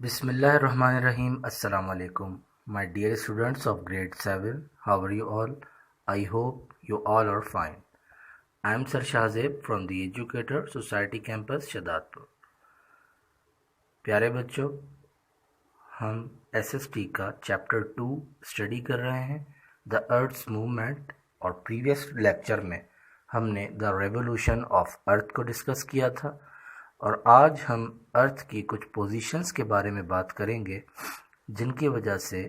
Bismillahirrahmanirrahim. Assalamu alaikum. My dear students of grade 7, how are you all? I hope you all are fine. I am Sir Shahzeb from the Educator Society Campus, Shahdadpur. प्यारे बच्चों, हम SST का chapter 2 study कर रहे हैं, the earth's movement, और previous lecture में हमने द रेवोल्यूशन ऑफ अर्थ को डिस्कस किया था और आज हम अर्थ की कुछ पोजीशंस के बारे में बात करेंगे जिनकी वजह से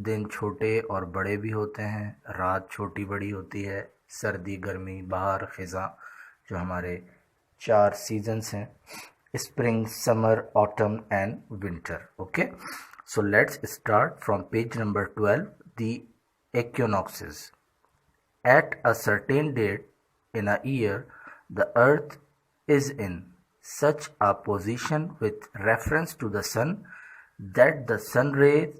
दिन छोटे और बड़े भी होते हैं, रात छोटी बड़ी होती है, सर्दी गर्मी बाहर ख़ज़ा, जो हमारे 4 सीजन्स हैं, spring summer autumn and winter. Okay, so let's start from page number 12, the equinoxes. At a certain date in a year, the earth is in such a position with reference to the sun that the sun rays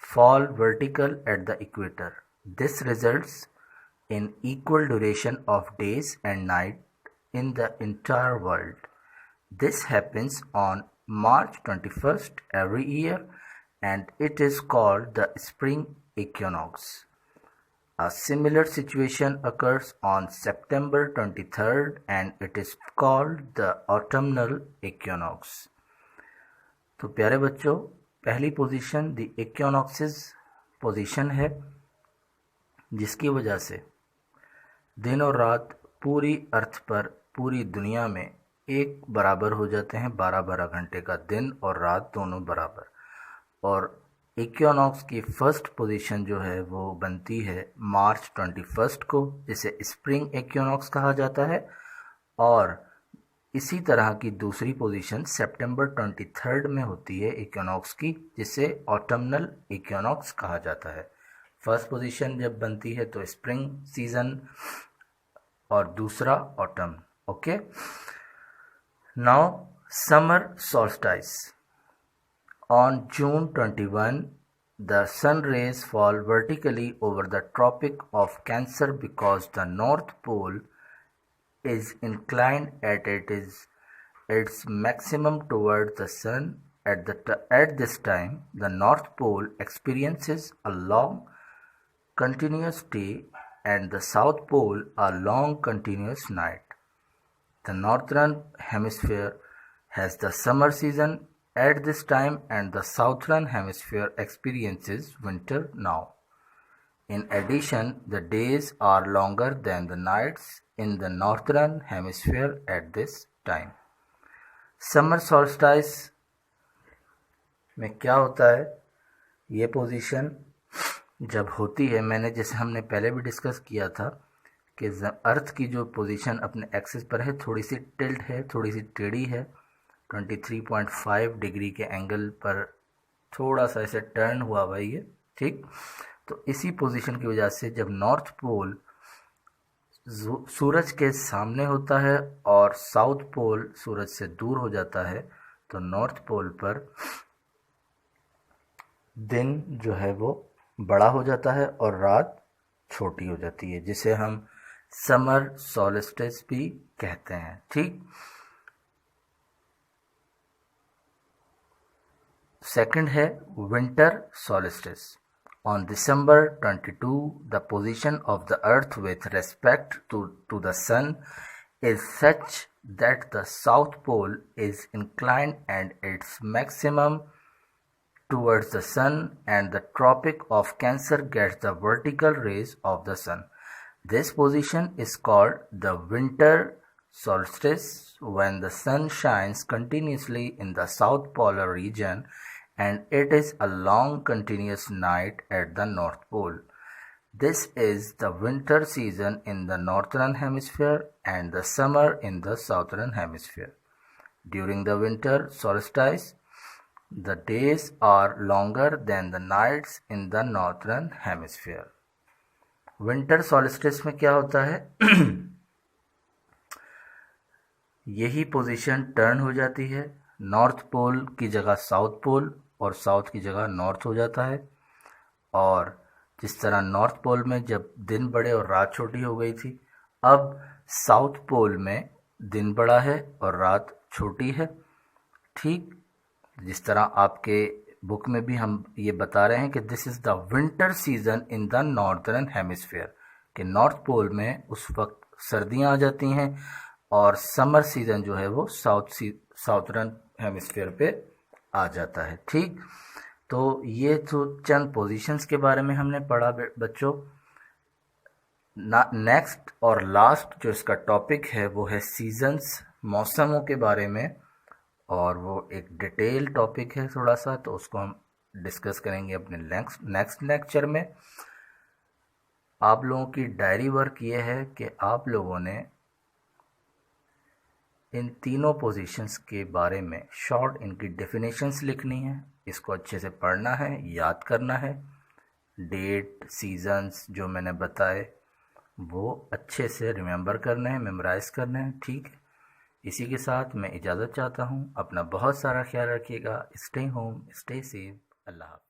fall vertical at the equator. This results in equal duration of days and night in the entire world. This happens on March 21st every year and it is called the spring equinox. A similar situation occurs on September 23rd and it is called the autumnal equinox. तो प्यारे बच्चों, पहली position the equinoxes position है जिसकी वजह से दिन और रात पूरी अर्थ पर, पूरी दुनिया में एक बराबर हो जाते हैं. 12-12 घंटे का दिन और रात दोनों बराबर. और इक्विनॉक्स की फर्स्ट पोजीशन जो है वो बनती है मार्च 21 को, जिसे स्प्रिंग इक्विनॉक्स कहा जाता है, और इसी तरह की दूसरी पोजीशन सितंबर 23 में होती है इक्विनॉक्स की, जिसे ऑटमनल इक्विनॉक्स कहा जाता है. फर्स्ट पोजीशन जब बनती है तो स्प्रिंग सीजन और दूसरा autumn. Okay, now summer solstice. On June 21, the sun rays fall vertically over the Tropic of Cancer because the North Pole is inclined at its maximum toward the sun. At this time, the North Pole experiences a long continuous day and the South Pole a long continuous night. The Northern Hemisphere has the summer season at this time and the Southern Hemisphere experiences winter now. In addition, the days are longer than the nights in the Northern Hemisphere at this time. Summer solstice में क्या होता है? ये position जब होती है, मैंने जैसे हमने पहले भी डिस्कस किया था कि अर्थ की जो पोजीशन अपने एक्सिस पर है, थोड़ी सी टिल्ट है, थोड़ी सी टेढ़ी है, 23.5 डिग्री के एंगल पर थोड़ा सा ऐसे टर्न हुआ हुआ ये, ठीक. तो इसी पोजीशन की वजह से जब नॉर्थ पोल सूरज के सामने होता है और साउथ पोल सूरज से दूर हो जाता है, तो नॉर्थ पोल पर दिन जो है वो बड़ा हो जाता है और रात छोटी हो जाती है, जिसे हम समर सॉल्स्टिस भी कहते हैं, ठीक. सेकंड है winter solstice. On December 22, the position of the earth with respect to the sun is such that the south pole is inclined and its maximum towards the sun and the Tropic of Cancer gets the vertical rays of the sun. This position is called the winter solstice when the sun shines continuously in the south polar region and it is a long continuous night at the North Pole. This is the winter season in the Northern Hemisphere and the summer in the Southern Hemisphere. During the winter solstice, the days are longer than the nights in the Northern Hemisphere. Winter solstice में क्या होता है? यही position turn हो जाती है, north pole की जगह साउथ पोल और साउथ की जगह नॉर्थ हो जाता है. और जिस तरह नॉर्थ पोल में जब दिन बड़े और रात छोटी हो गई थी, अब साउथ पोल में दिन बड़ा है और रात छोटी है, ठीक. जिस तरह आपके बुक में भी हम ये बता रहे हैं कि this is the winter season in the northern hemisphere, कि नॉर्थ पोल में उस वक्त सर्दियां आ जाती हैं और समर सीजन जो है वो साउथर्न हेमिस्फीयर पे आ जाता है। ठीक, तो ये तो चंद पोजीशंस के बारे में हमने पढ़ा बच्चों। नेक्स्ट और लास्ट जो इसका टॉपिक है वो है सीजन्स, मौसमों के बारे में, और वो एक डिटेल टॉपिक है थोड़ा सा, तो उसको हम डिस्कस करेंगे अपने नेक्स्ट लेक्चर में। आप लोगों की डायरी वर्क ये है कि आप लोगों ने इन तीनों पोजीशंस के बारे में शॉर्ट इनकी डेफिनेशंस लिखनी है, इसको अच्छे से पढ़ना है, याद करना है, डेट सीजन्स जो मैंने बताए वो अच्छे से रिमेंबर करने हैं, मेमोराइज करने हैं। ठीक है, इसी के साथ मैं इजाज़त चाहता हूँ। अपना बहुत सारा ख्याल रखिएगा। Stay home, stay safe. Allah हाफ़िज़।